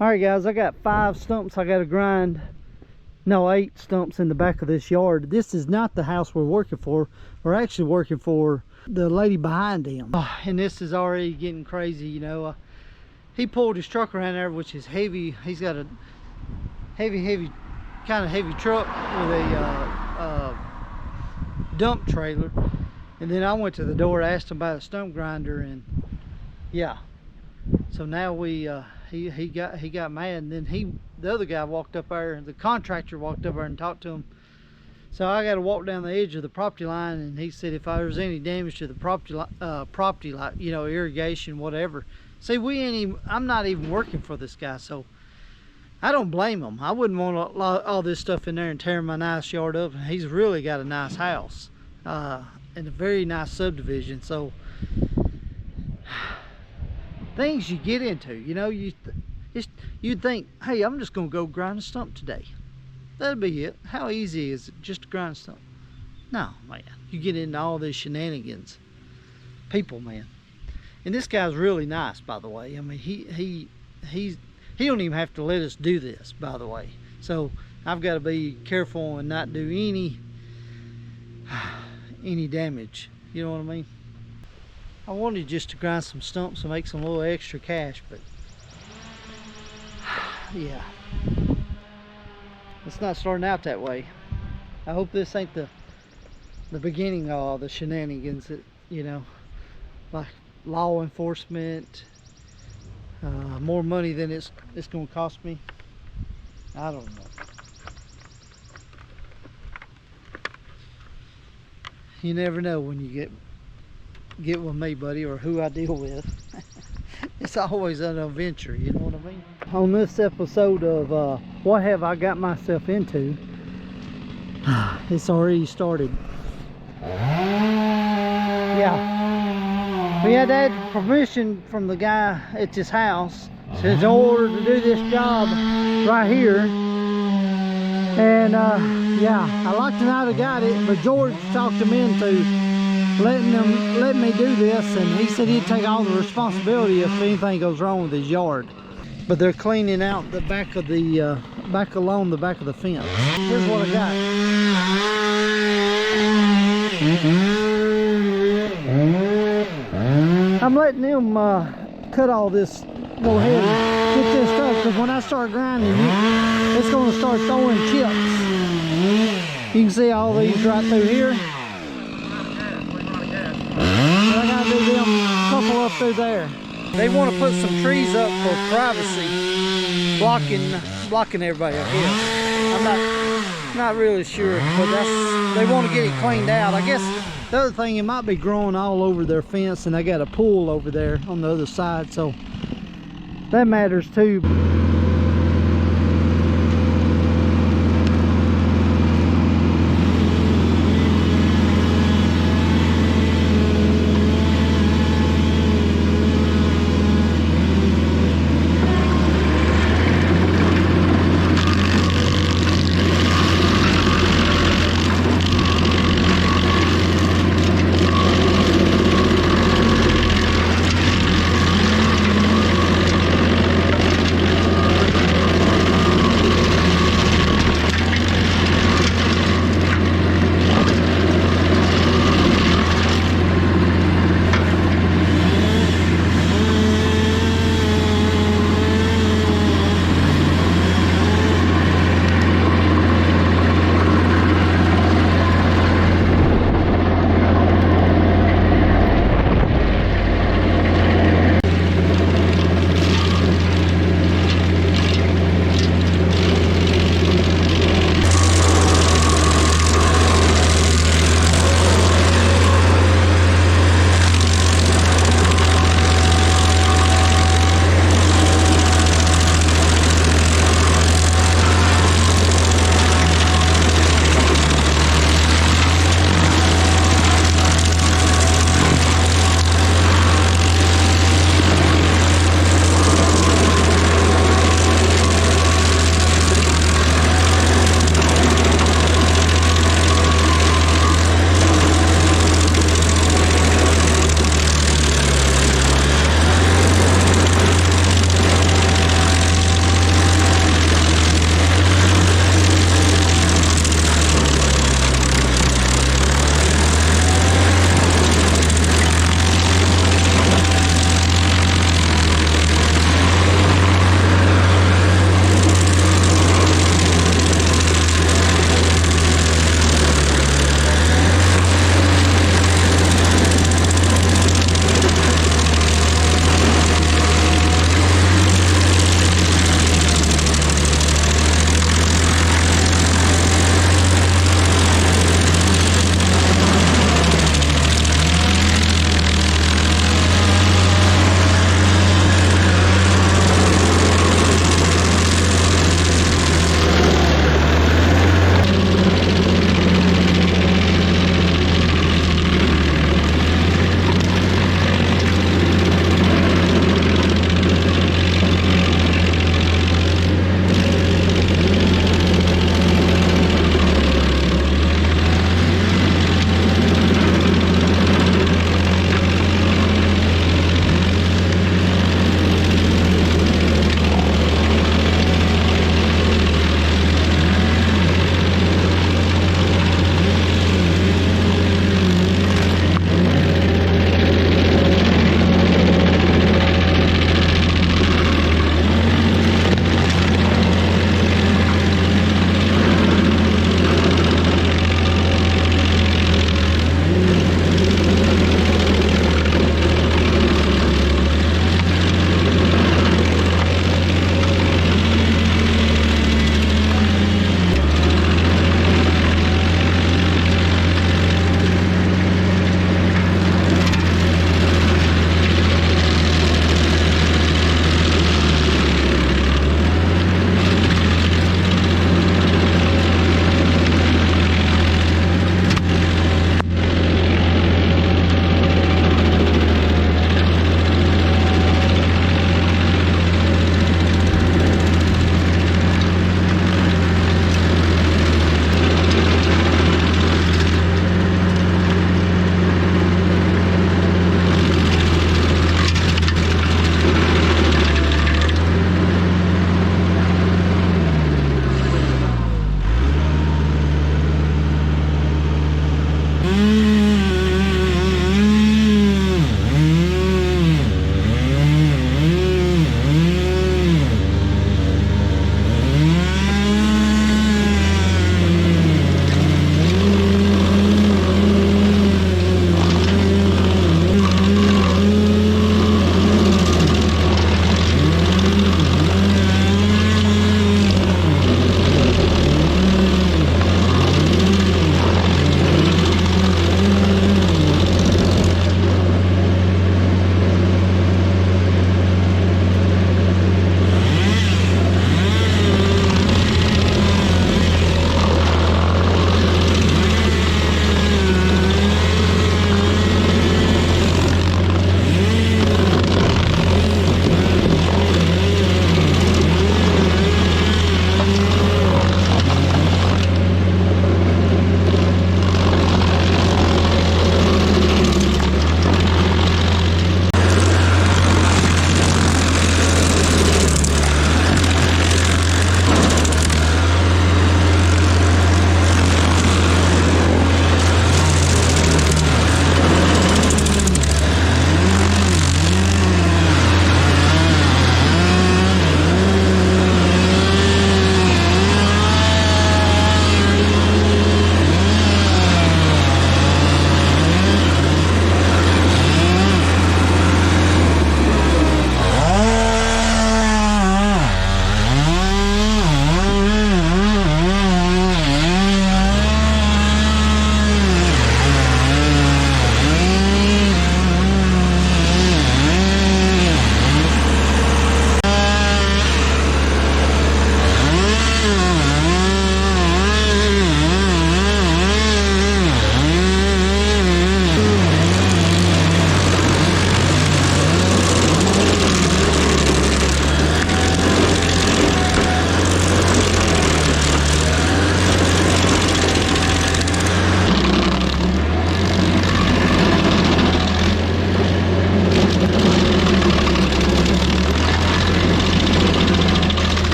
Alright guys, I got 5 stumps I gotta grind. No, 8 stumps in the back of this yard. This is not the house we're working for. We're actually working for the lady behind him. And this is already getting crazy, you know. He pulled his truck around there, which is heavy. He's got a heavy kind of heavy truck with a dump trailer. And then I went to the door, asked him about a stump grinder, and yeah. So now we he got mad, and then the other guy walked up there, the contractor walked up there and talked to him. So I got to walk down the edge of the property line, and he said if there was any damage to the property, like, you know, irrigation, whatever. See, I'm not even working for this guy, so I don't blame him. I wouldn't want all this stuff in there and tearing my nice yard up. And he's really got a nice house and a very nice subdivision. So things you get into, you know, you'd think, hey, I'm just gonna go grind a stump today. That'd be it. How easy is it just to grind a stump? No, man, you get into all these shenanigans. People, man. And this guy's really nice, by the way. I mean, he don't even have to let us do this, by the way. So I've got to be careful and not do any damage. You know what I mean? I wanted just to grind some stumps and make some little extra cash, but yeah, it's not starting out that way. I hope this ain't the beginning of all the shenanigans that, you know, like law enforcement, more money than it's going to cost me. I don't know. You never know when you get with me, buddy, or who I deal with. It's always an adventure, you know what I mean? On this episode of What Have I Got Myself Into, it's already started. Yeah. We had that permission from the guy at this house, in order to do this job right here. And yeah, I like to not have got it, but George talked him into letting me do this, and he said he'd take all the responsibility if anything goes wrong with his yard. But they're cleaning out the back of the along the back of the fence. Here's what I got. I'm letting them cut all this. Go ahead and get this stuff, because when I start grinding, it's going to start throwing chips. You can see all these right through here. I gotta do them a couple up through there. They want to put some trees up for privacy, blocking everybody, I guess. I'm not really sure, but they want to get it cleaned out. I guess the other thing, it might be growing all over their fence, and they got a pool over there on the other side, so that matters too.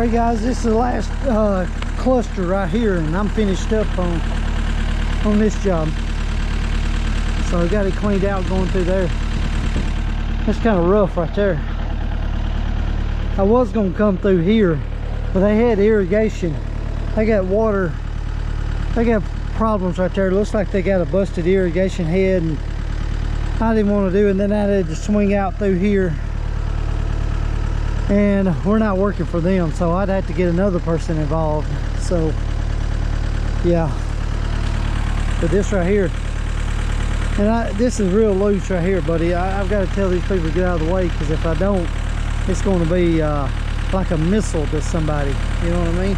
Alright guys, this is the last cluster right here, and I'm finished up on this job. So I got it cleaned out going through there. That's kind of rough right there. I was going to come through here, but they had irrigation. They got water. They got problems right there. It looks like they got a busted irrigation head, and I didn't want to do it. And then I had to swing out through here, and we're not working for them, so I'd have to get another person involved. So yeah, but this right here, and this is real loose right here, buddy. I've got to tell these people to get out of the way, because if I don't, it's going to be like a missile to somebody, you know what I mean?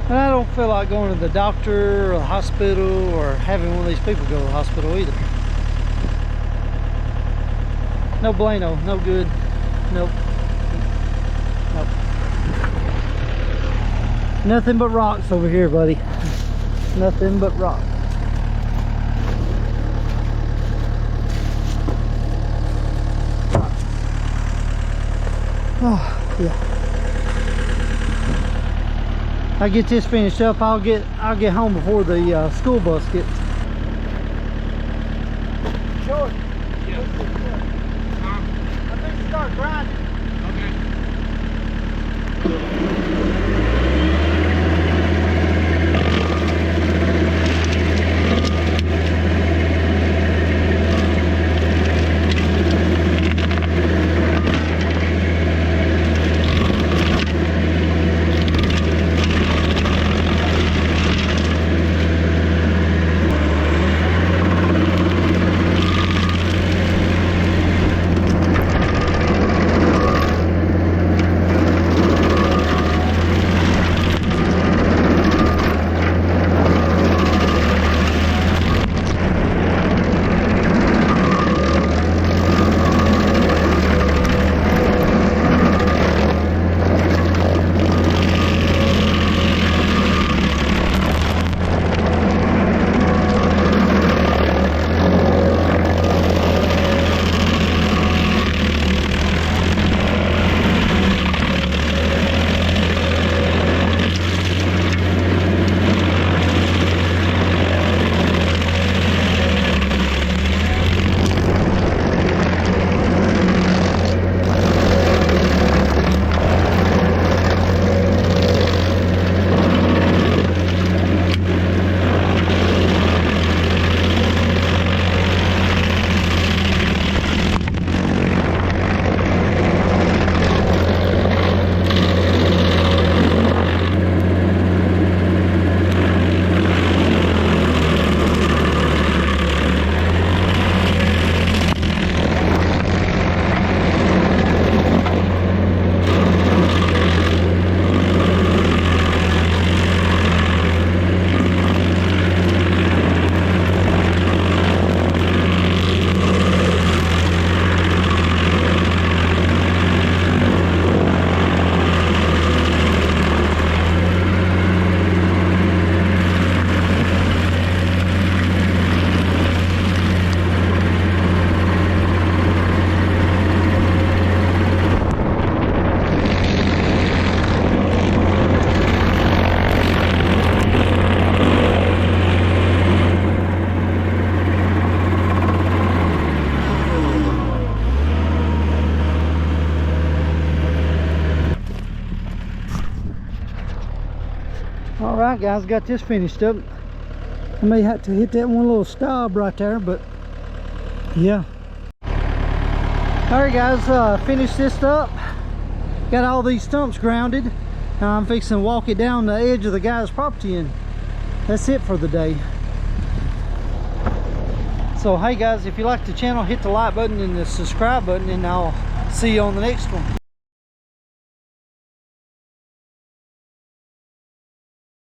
And I don't feel like going to the doctor or the hospital, or having one of these people go to the hospital either. No bueno, no good. Nope. Nope. Nothing but rocks over here, buddy. Nothing but rocks. Oh, yeah. I get this finished up. I'll get home before the school bus gets. Sure. Yeah. I think start grinding. Alright guys, got this finished up. I may have to hit that one little stub right there, but yeah. Alright guys, finished this up. Got all these stumps grounded. Now I'm fixing to walk it down the edge of the guy's property, and that's it for the day. So hey guys, if you like the channel, hit the like button and the subscribe button, and I'll see you on the next one.